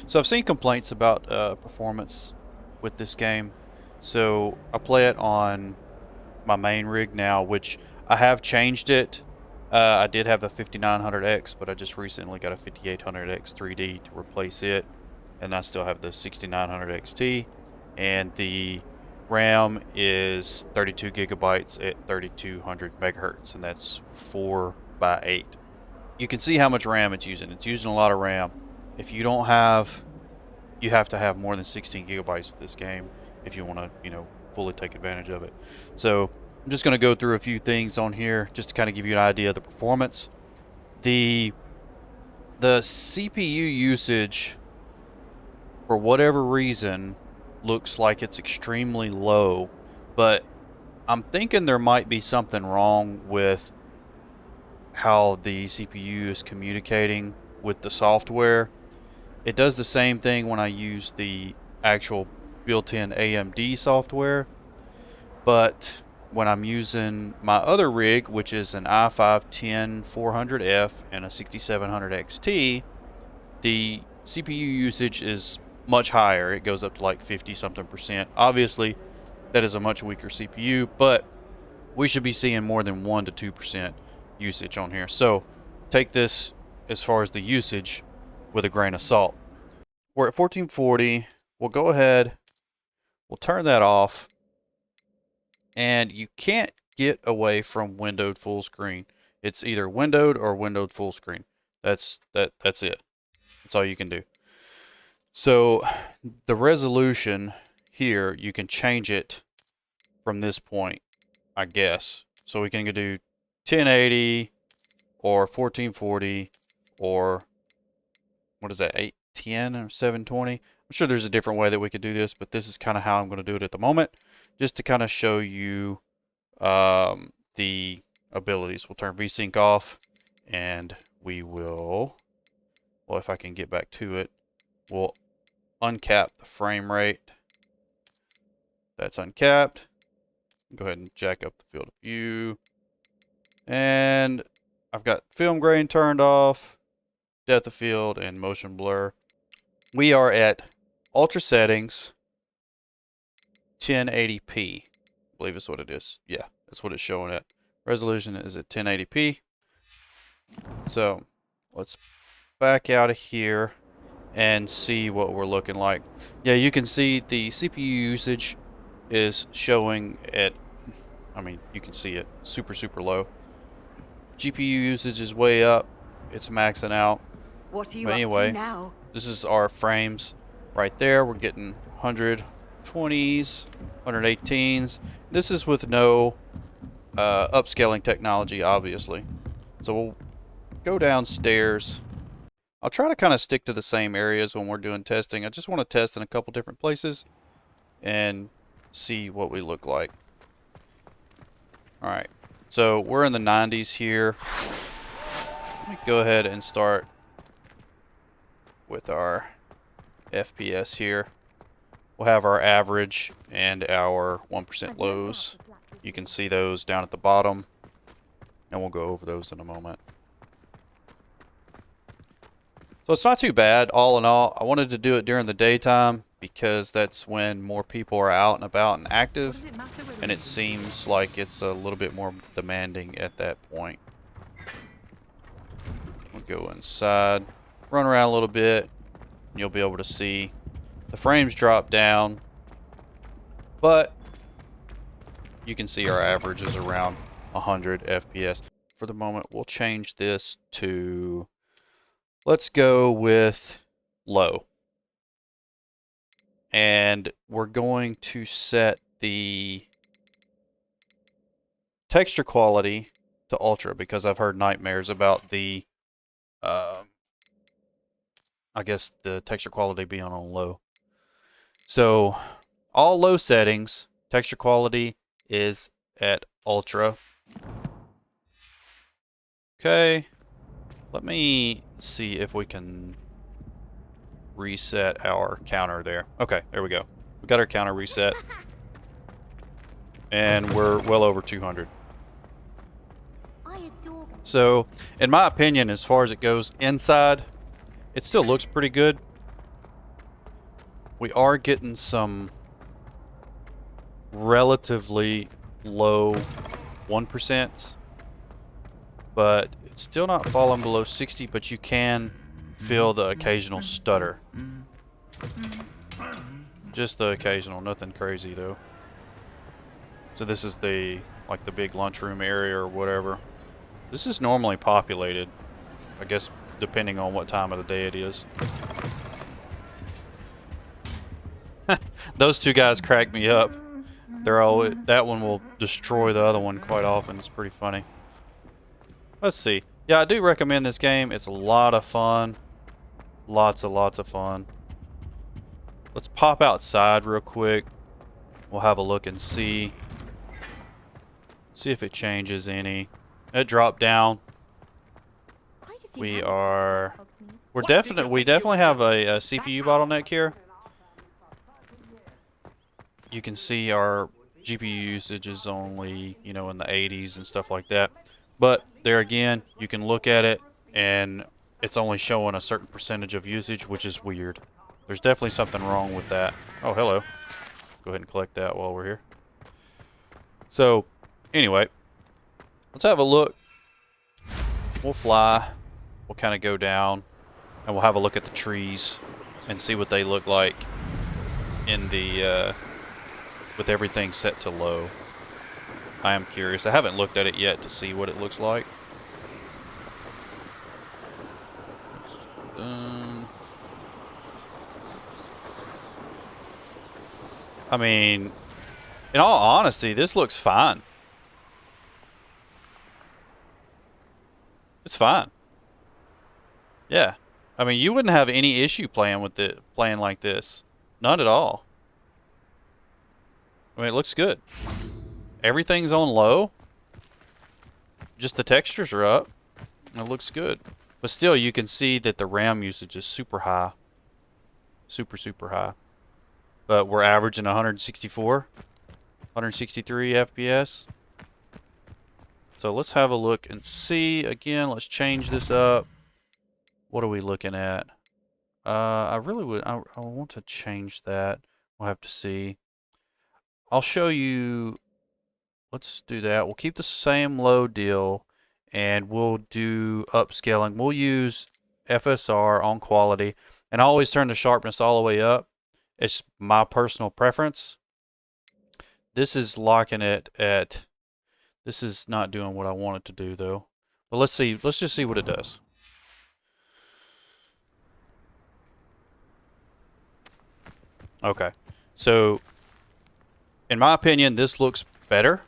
So I've seen complaints about performance with this game. So I play it on my main rig now, which I have changed it. I did have a 5900X, but I just recently got a 5800X 3D to replace it. And I still have the 6900 XT. And the RAM is 32 gigabytes at 3200 megahertz, and that's 4 by 8. You can see how much RAM it's using. It's using a lot of RAM. If you don't have, you have to have more than 16 gigabytes with this game if you want to, fully take advantage of it. So I'm just going to go through a few things on here just to kind of give you an idea of the performance. The CPU usage, for whatever reason, looks like it's extremely low, but I'm thinking there might be something wrong with how the CPU is communicating with the software. It does the same thing when I use the actual built-in AMD software, but when I'm using my other rig, which is an i5-10400F and a 6700 XT, the CPU usage is much higher. It goes up to like 50 something percent. Obviously, that is a much weaker CPU, but we should be seeing more than 1 to 2% usage on here. So take this, as far as the usage, with a grain of salt. We're at 1440. We'll go ahead, we'll turn that off, and you can't get away from windowed full screen. It's either windowed or windowed full screen. That's it. That's all you can do. So the resolution here, you can change it from this point, I guess. So we can do 1080 or 1440 or what is that, 810 or 720? I'm sure there's a different way that we could do this, but this is kind of how I'm going to do it at the moment, just to kind of show you the abilities. We'll turn VSync off, and we will, well, if I can get back to it, we'll uncap the frame rate. That's uncapped. Go ahead and jack up the field of view. And I've got film grain turned off, depth of field, and motion blur. We are at ultra settings, 1080p. I believe is what it is. Yeah, that's what it's showing at. Resolution is at 1080p. So let's back out of here and see what we're looking like. Yeah, you can see the CPU usage is showing at, I mean, you can see it super low. GPU usage is way up. It's maxing out. What are you But anyway, up to now? this is our frames right there. We're getting 120s, 118s. This is with no upscaling technology, obviously. So we'll go downstairs. I'll try to kind of stick to the same areas when we're doing testing. I just want to test in a couple different places and see what we look like. Alright, so we're in the 90s here. Let me go ahead and start with our FPS here. We'll have our average and our 1% lows. You can see those down at the bottom, and we'll go over those in a moment. So it's not too bad, all in all. I wanted to do it during the daytime because that's when more people are out and about and active, and it seems like it's a little bit more demanding at that point. We'll go inside, run around a little bit, and you'll be able to see the frames drop down, but you can see our average is around 100 FPS. For the moment, we'll change this to, let's go with low. And we're going to set the texture quality to ultra because I've heard nightmares about the, I guess the texture quality being on low. So all low settings, texture quality is at ultra. Okay, let me see if we can reset our counter there. Okay, there we go. We got our counter reset. And we're well over 200. So, in my opinion, as far as it goes inside, it still looks pretty good. We are getting some relatively low 1%, but it's still not falling below 60, but you can feel the occasional stutter. Just the occasional, nothing crazy though. So this is the, like the big lunchroom area or whatever. This is normally populated, I guess, depending on what time of the day it is. Those two guys crack me up. They're always, that one will destroy the other one quite often. It's pretty funny. Let's see. Yeah, I do recommend this game. It's a lot of fun. Lots of fun. Let's pop outside real quick. We'll have a look and see. See if it changes any. It dropped down. We definitely have a CPU bottleneck here. You can see our GPU usage is only, you know, in the 80s and stuff like that. But there again, you can look at it and it's only showing a certain percentage of usage, which is weird. There's definitely something wrong with that. Oh, hello. Go ahead and collect that while we're here. So, anyway, let's have a look. We'll fly. We'll kind of go down and we'll have a look at the trees and see what they look like in the with everything set to low. I am curious. I haven't looked at it yet to see what it looks like. I mean, in all honesty, this looks fine. It's fine. Yeah. I mean, you wouldn't have any issue playing with it, playing like this. None at all. I mean, it looks good. Everything's on low. Just the textures are up. And it looks good. But still, you can see that the RAM usage is super high. Super high. But we're averaging 164, 163 FPS. So let's have a look and see. Again, let's change this up. What are we looking at? I want to change that. We'll have to see. I'll show you. Let's do that. We'll keep the same low deal and we'll do upscaling. We'll use FSR on quality and I always turn the sharpness all the way up. It's my personal preference. This is locking it at, this is not doing what I want it to do though. But let's see, let's just see what it does. Okay, so in my opinion, this looks better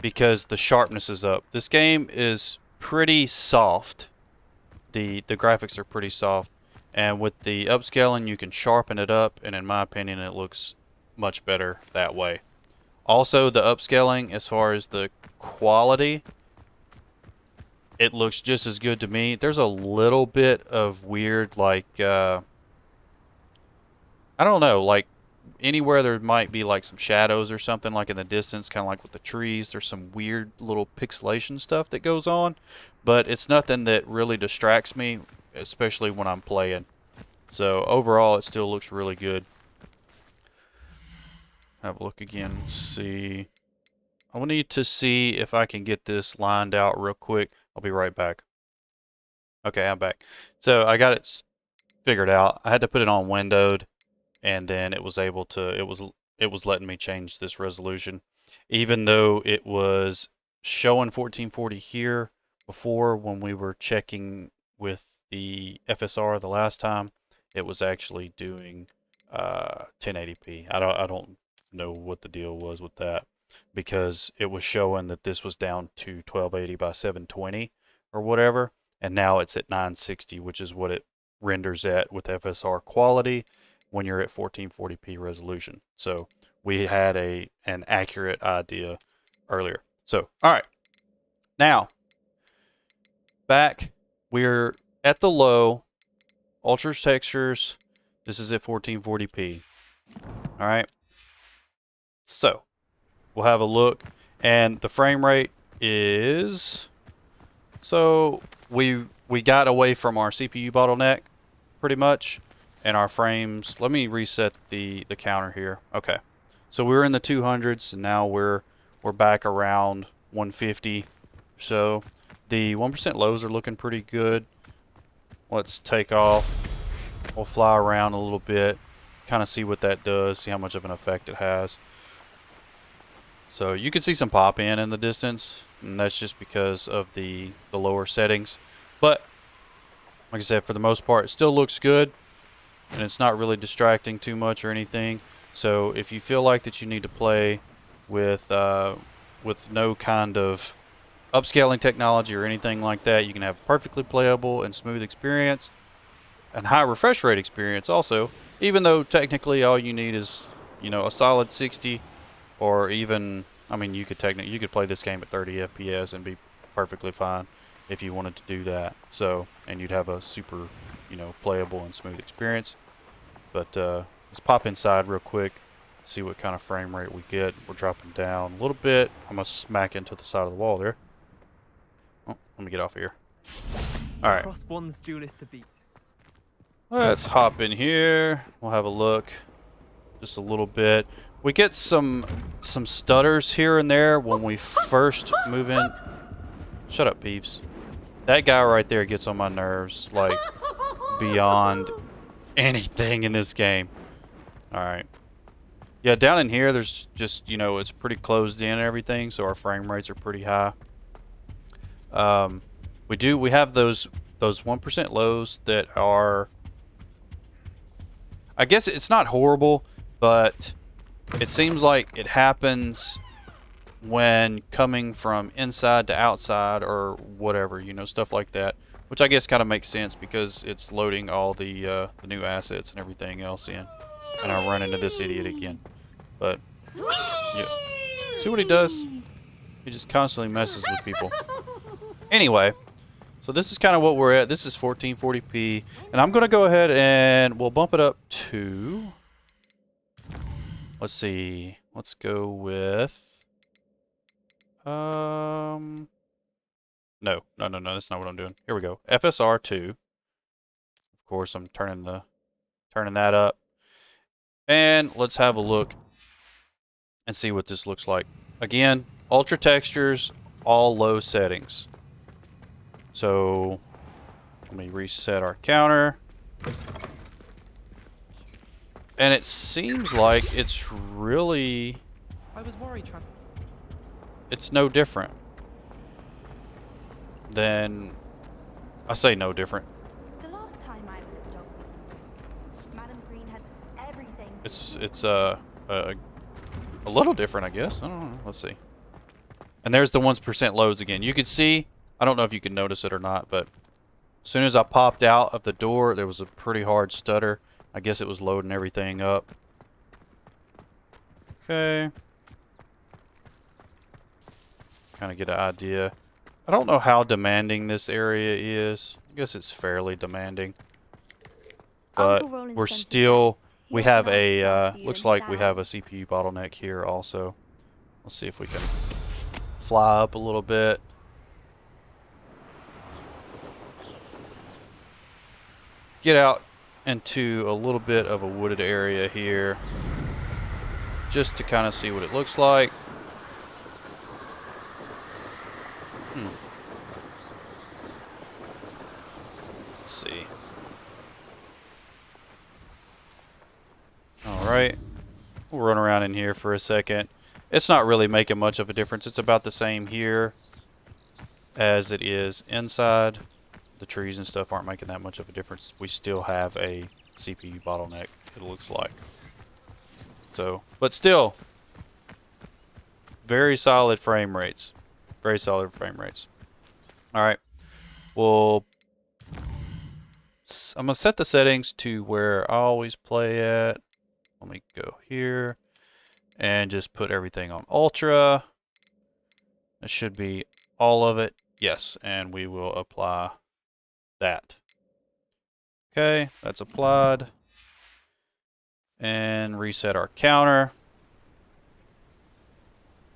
because the sharpness is up. This game is pretty soft. The graphics are pretty soft. And with the upscaling, you can sharpen it up. And in my opinion, it looks much better that way. Also, the upscaling, as far as the quality, it looks just as good to me. There's a little bit of weird, like, I don't know, like, anywhere there might be like some shadows or something like in the distance, kind of like with the trees, there's some weird little pixelation stuff that goes on, but it's nothing that really distracts me, especially when I'm playing. So overall it still looks really good. Have a look again, see. I will need to see if I can get this lined out real quick. I'll be right back. Okay, I'm back. So I got it figured out. I had to put it on windowed, and then it was able to, it was letting me change this resolution, even though it was showing 1440 here before when we were checking with the FSR the last time. It was actually doing 1080p. I don't know what the deal was with that, because it was showing that this was down to 1280 by 720 or whatever, and now it's at 960, which is what it renders at with FSR quality when you're at 1440p resolution. So we had an accurate idea earlier. So, all right. Now, back, we're at the low, ultra textures. This is at 1440p. All right. So, we'll have a look, and the frame rate is, so we got away from our CPU bottleneck pretty much. and our frames, let me reset the counter here. Okay. So we were in the 200s, and now we're back around 150. So the 1% lows are looking pretty good. Let's take off. We'll fly around a little bit, kind of see what that does, see how much of an effect it has. So you can see some pop in the distance, and that's just because of the lower settings. But like I said, for the most part, it still looks good, and it's not really distracting too much or anything. So if you feel like that you need to play with no kind of upscaling technology or anything like that, you can have a perfectly playable and smooth experience, and high refresh rate experience also, even though technically all you need is, you know, a solid 60, or even, I mean, you could play this game at 30 FPS and be perfectly fine if you wanted to do that. So, and you'd have a super, you know, playable and smooth experience. But let's pop inside real quick, see what kind of frame rate we get. We're dropping down a little bit. I'm gonna smack into the side of the wall there. Oh, let me get off here. All right. Crossbond's duelist to beat. Let's hop in here. We'll have a look just a little bit. We get some stutters here and there when we first move in. Shut up, Peeves. That guy right there gets on my nerves, like, beyond anything in this game. Alright. Yeah, down in here, there's just, you know, it's pretty closed in and everything, so our frame rates are pretty high. We have those 1% lows that are, I guess it's not horrible, but it seems like it happens when coming from inside to outside or whatever, you know, stuff like that. Which I guess kind of makes sense because it's loading all the new assets and everything else in. And I run into this idiot again. But, yeah. See what he does? He just constantly messes with people. Anyway, so this is kind of what we're at. This is 1440p. And I'm going to go ahead and we'll bump it up to... Let's see. Let's go with... No, that's not what I'm doing. Here we go. FSR 2. Of course, I'm turning that up. And let's have a look and see what this looks like. Again, ultra textures, all low settings. So let me reset our counter. And it seems like it's really... I was worried trying. It's no different than... I say no different. The last time I was at the dog, Madam Green had everything. It's a little different, I guess. I don't know. Let's see. And there's the 1% loads again. You can see, I don't know if you can notice it or not, but as soon as I popped out of the door, there was a pretty hard stutter. I guess it was loading everything up. Okay. Kind of get an idea. I don't know how demanding this area is. I guess it's fairly demanding. But we're still... We have a... looks like we have a CPU bottleneck here also. Let's see if we can fly up a little bit. Get out into a little bit of a wooded area here. Just to kind of see what it looks like. Let's see. Alright. We'll run around in here for a second. It's not really making much of a difference. It's about the same here as it is inside. The trees and stuff aren't making that much of a difference. We still have a CPU bottleneck, it looks like. So, but still, very solid frame rates. Very solid frame rates. Alright. Well, I'm going to set the settings to where I always play at. Let me go here and just put everything on ultra. It should be all of it. Yes, and we will apply that. Okay, that's applied. And reset our counter.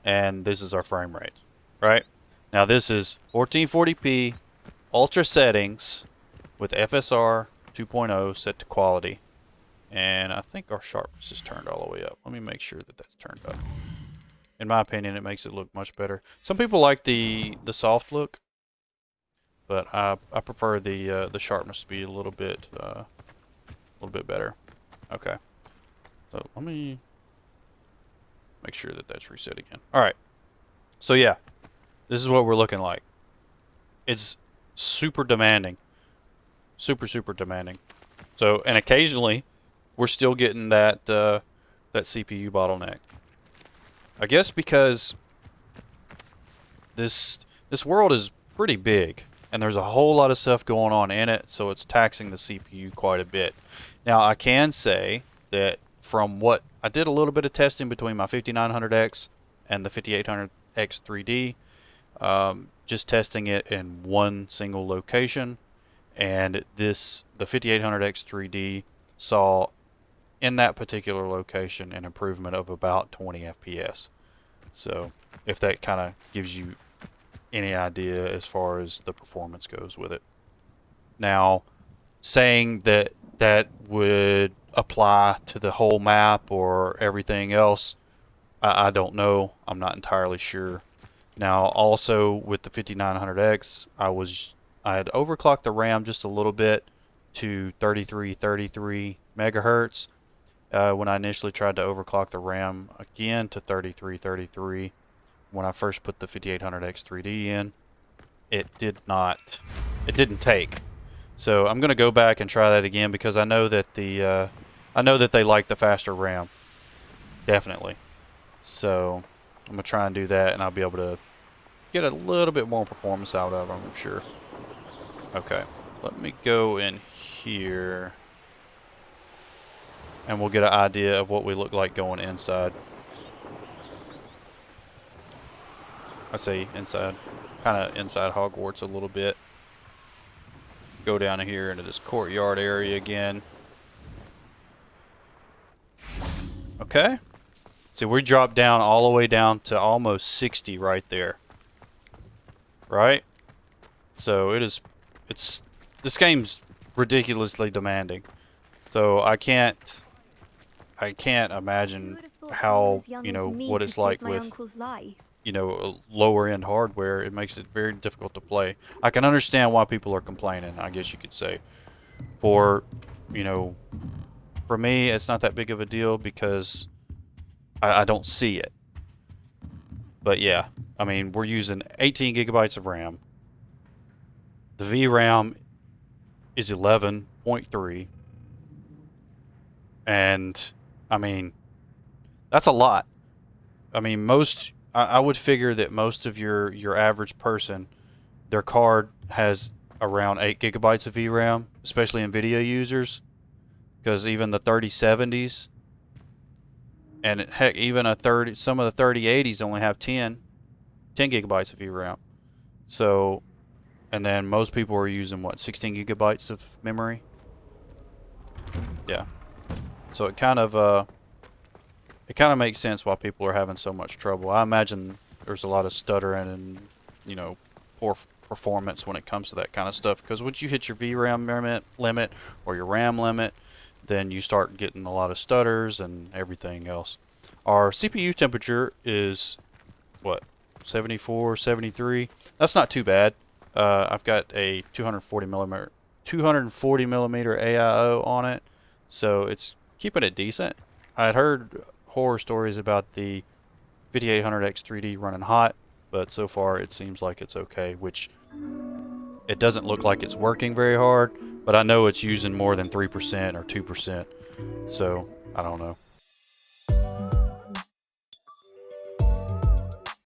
And this is our frame rate, right? Now this is 1440p ultra settings with FSR 2.0 set to quality. And I think our sharpness is turned all the way up. Let me make sure that that's turned up. In my opinion, it makes it look much better. Some people like the soft look, but I prefer the sharpness to be a little bit better. Okay, so let me make sure that that's reset again. All right, so yeah, this is what we're looking like. It's super demanding, super demanding. So, and occasionally we're still getting that that CPU bottleneck. I guess because this world is pretty big and there's a whole lot of stuff going on in it, so it's taxing the CPU quite a bit. Now, I can say that from what I did a little bit of testing between my 5900X and the 5800X 3D, just testing it in one single location, and the 5800X 3D saw in that particular location an improvement of about 20 FPS. So if that kind of gives you any idea as far as the performance goes with it. Now, saying that that would apply to the whole map or everything else, I don't know. I'm not entirely sure. Now, also with the 5900X, I had overclocked the RAM just a little bit to 3333 megahertz. When I initially tried to overclock the RAM again to 3333, when I first put the 5800X 3D in, it didn't take. So I'm gonna go back and try that again because I know that they like the faster RAM, definitely. So I'm gonna try and do that, and I'll be able to get a little bit more performance out of them, I'm sure. Okay, let me go in here, and we'll get an idea of what we look like going inside. I say inside, kind of inside Hogwarts a little bit. Go down here into this courtyard area again. Okay. See, we dropped down all the way down to almost 60 right there. Right? So this game's ridiculously demanding. So I can't imagine how, what it's like with, lower end hardware. It makes it very difficult to play. I can understand why people are complaining, I guess you could say. For me, it's not that big of a deal because I don't see it. But yeah, I mean, we're using 18 gigabytes of RAM. The VRAM is 11.3. And, I mean, that's a lot. I mean, I would figure that most of your average person, their card has around 8 gigabytes of VRAM, especially NVIDIA users. Because even the 3070s, and heck, even some of the 3080s only have 10 gigabytes of VRAM. So, and then most people are using, what, 16 gigabytes of memory? Yeah. So it kind of makes sense why people are having so much trouble. I imagine there's a lot of stuttering and, poor performance when it comes to that kind of stuff. Because once you hit your VRAM limit or your RAM limit, then you start getting a lot of stutters and everything else. Our CPU temperature is, what, 74, 73? That's not too bad. I've got a 240 millimeter AIO on it, so it's keeping it decent. I'd heard horror stories about the 5800X 3D running hot, but so far it seems like it's okay, which it doesn't look like it's working very hard, but I know it's using more than 3% or 2%, so I don't know.